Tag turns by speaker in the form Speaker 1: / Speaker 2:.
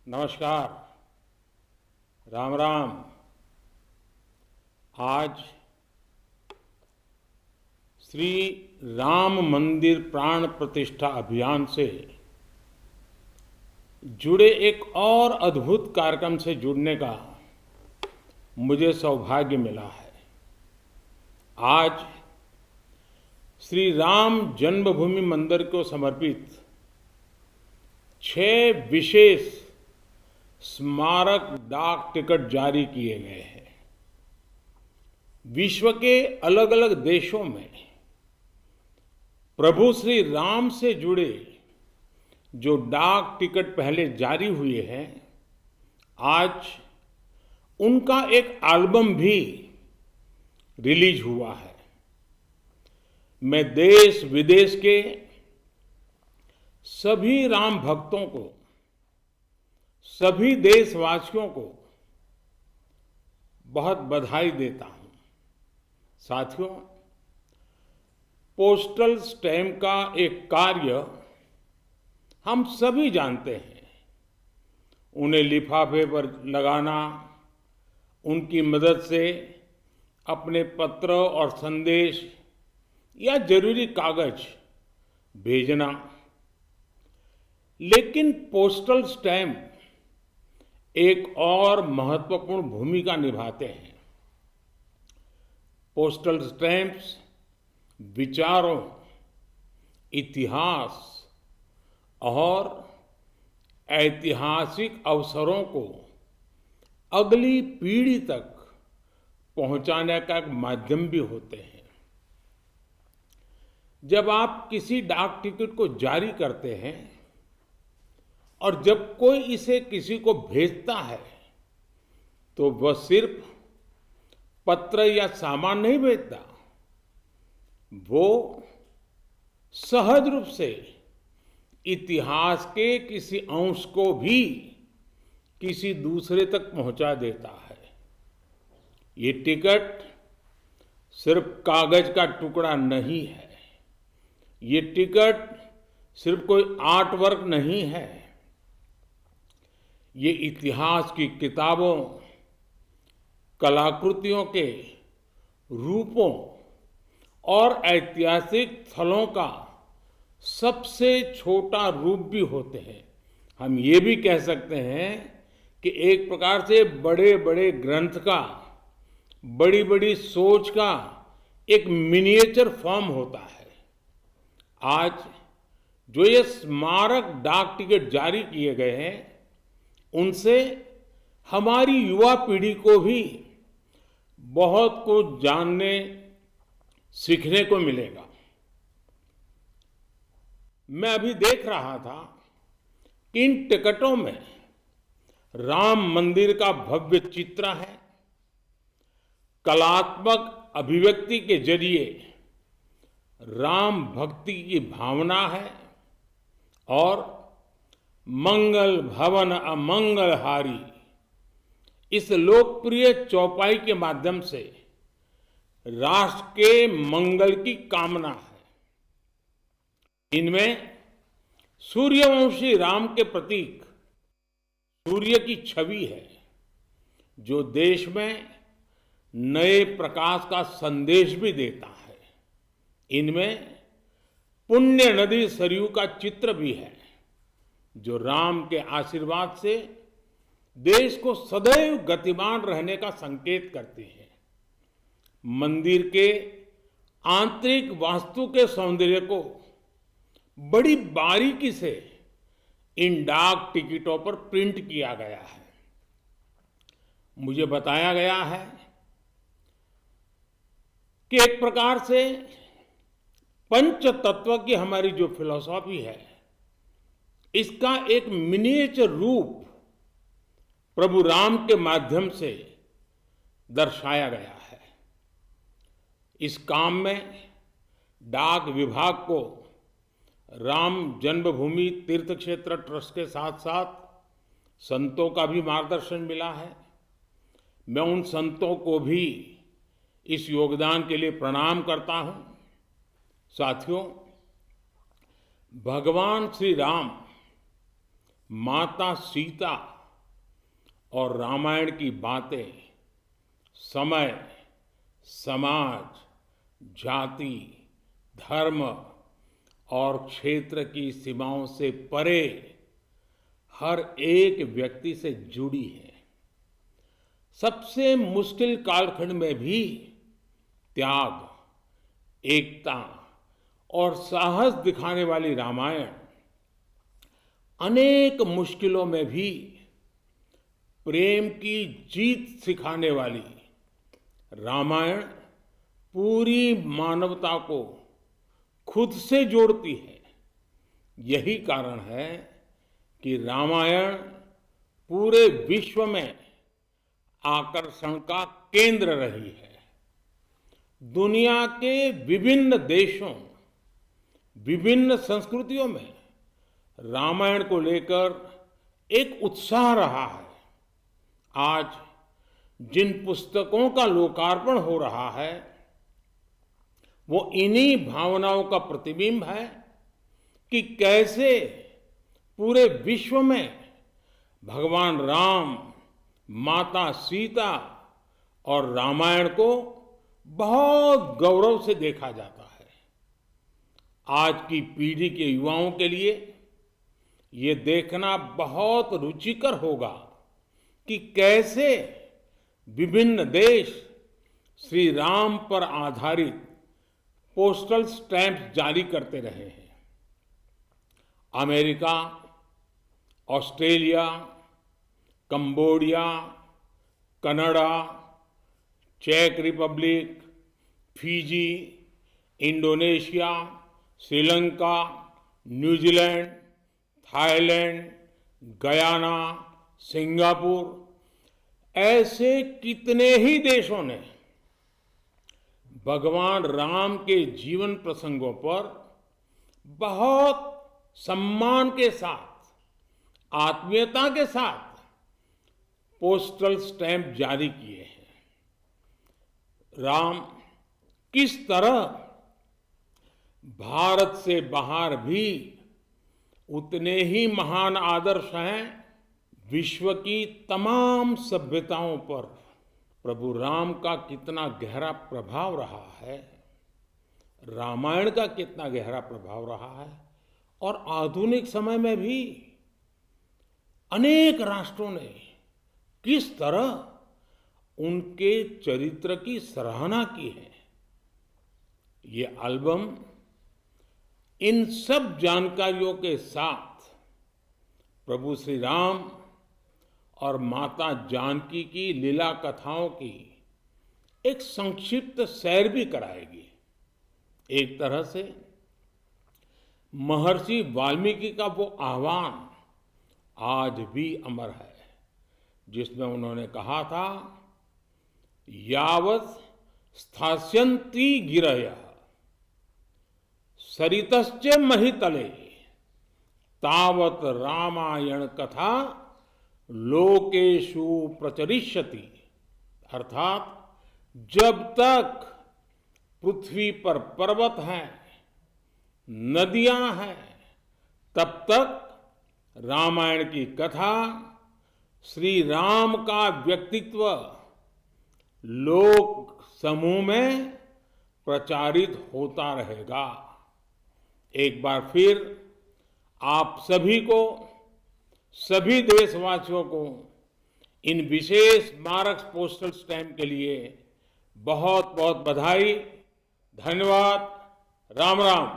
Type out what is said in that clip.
Speaker 1: नमस्कार। राम राम। आज श्री राम मंदिर प्राण प्रतिष्ठा अभियान से जुड़े एक और अद्भुत कार्यक्रम से जुड़ने का मुझे सौभाग्य मिला है। आज श्री राम जन्मभूमि मंदिर को समर्पित 6 विशेष स्मारक डाक टिकट जारी किए गए हैं। विश्व के अलग अलग देशों में प्रभु श्री राम से जुड़े जो डाक टिकट पहले जारी हुए हैं, आज उनका एक एल्बम भी रिलीज हुआ है। मैं देश विदेश के सभी राम भक्तों को, सभी देशवासियों को बहुत बधाई देता हूं। साथियों, पोस्टल स्टैम्प का एक कार्य हम सभी जानते हैं। उन्हें लिफाफे पर लगाना, उनकी मदद से अपने पत्र और संदेश या जरूरी कागज भेजना। लेकिन पोस्टल स्टैम्प एक और महत्वपूर्ण भूमिका निभाते हैं। पोस्टल स्टैम्प्स विचारों, इतिहास और ऐतिहासिक अवसरों को अगली पीढ़ी तक पहुंचाने का एक माध्यम भी होते हैं। जब आप किसी डाक टिकट को जारी करते हैं और जब कोई इसे किसी को भेजता है, तो वह सिर्फ पत्र या सामान नहीं भेजता, वो सहज रूप से इतिहास के किसी अंश को भी किसी दूसरे तक पहुंचा देता है। ये टिकट सिर्फ कागज का टुकड़ा नहीं है। ये टिकट सिर्फ कोई आर्ट वर्क नहीं है। ये इतिहास की किताबों, कलाकृतियों के रूपों और ऐतिहासिक स्थलों का सबसे छोटा रूप भी होते हैं। हम ये भी कह सकते हैं कि एक प्रकार से बड़े बड़े ग्रंथ का, बड़ी बड़ी सोच का एक मिनिएचर फॉर्म होता है। आज जो ये स्मारक डाक टिकट जारी किए गए हैं, उनसे हमारी युवा पीढ़ी को भी बहुत कुछ जानने, सीखने को मिलेगा। मैं अभी देख रहा था कि इन टिकटों में राम मंदिर का भव्य चित्र है। कलात्मक अभिव्यक्ति के जरिए राम भक्ति की भावना है और मंगल भवन अमंगलहारी इस लोकप्रिय चौपाई के माध्यम से राष्ट्र के मंगल की कामना है। इनमें सूर्यवंशी राम के प्रतीक सूर्य की छवि है, जो देश में नए प्रकाश का संदेश भी देता है। इनमें पुण्य नदी सरयू का चित्र भी है, जो राम के आशीर्वाद से देश को सदैव गतिमान रहने का संकेत करते हैं। मंदिर के आंतरिक वास्तु के सौंदर्य को बड़ी बारीकी से इन डाक टिकटों पर प्रिंट किया गया है। मुझे बताया गया है कि एक प्रकार से पंच तत्व की हमारी जो फिलॉसफी है, इसका एक मिनिएचर रूप प्रभु राम के माध्यम से दर्शाया गया है। इस काम में डाक विभाग को राम जन्मभूमि तीर्थ क्षेत्र ट्रस्ट के साथ साथ संतों का भी मार्गदर्शन मिला है। मैं उन संतों को भी इस योगदान के लिए प्रणाम करता हूं। साथियों, भगवान श्री राम, माता सीता और रामायण की बातें समय, समाज, जाति, धर्म और क्षेत्र की सीमाओं से परे हर एक व्यक्ति से जुड़ी है। सबसे मुश्किल कालखंड में भी त्याग, एकता और साहस दिखाने वाली रामायण अनेक मुश्किलों में भी प्रेम की जीत सिखाने वाली रामायण पूरी मानवता को खुद से जोड़ती है। यही कारण है कि रामायण पूरे विश्व में आकर्षण का केंद्र रही है। दुनिया के विभिन्न देशों, विभिन्न संस्कृतियों में रामायण को लेकर एक उत्साह रहा है। आज जिन पुस्तकों का लोकार्पण हो रहा है वो इन्हीं भावनाओं का प्रतिबिंब है कि कैसे पूरे विश्व में भगवान राम, माता सीता और रामायण को बहुत गौरव से देखा जाता है। आज की पीढ़ी के युवाओं के लिए ये देखना बहुत रुचिकर होगा कि कैसे विभिन्न देश श्री राम पर आधारित पोस्टल स्टैंप जारी करते रहे हैं। अमेरिका, ऑस्ट्रेलिया, कंबोडिया, कनाडा, चेक Republic, Fiji, Indonesia, Sri Lanka, New Zealand, Thailand, Guyana, Singapore ऐसे कितने ही देशों ने भगवान राम के जीवन प्रसंगों पर बहुत सम्मान के साथ, आत्मीयता के साथ पोस्टल स्टैंप जारी किए हैं। राम किस तरह भारत से बाहर भी उतने ही महान आदर्श हैं। विश्व की तमाम सभ्यताओं पर प्रभु राम का कितना गहरा प्रभाव रहा है, रामायण का कितना गहरा प्रभाव रहा है, और आधुनिक समय में भी अनेक राष्ट्रों ने किस तरह उनके चरित्र की सराहना की है। ये एल्बम इन सब जानकारियों के साथ प्रभु श्री राम और माता जानकी की लीला कथाओं की एक संक्षिप्त सैर भी कराएगी। एक तरह से महर्षि वाल्मीकि का वो आह्वान आज भी अमर है, जिसमें उन्होंने कहा था, यावत् स्थास्यन्ति गिरयः सरितश्च महितले तावत् रामायण कथा लोकेषु प्रचरिष्यति। अर्थात जब तक पृथ्वी पर पर्वत हैं, नदियां हैं, तब तक रामायण की कथा, श्री राम का व्यक्तित्व लोक समूह में प्रचारित होता रहेगा। एक बार फिर आप सभी को, सभी देशवासियों को इन विशेष स्मारक पोस्टल स्टैंप के लिए बहुत बहुत बधाई। धन्यवाद। राम राम।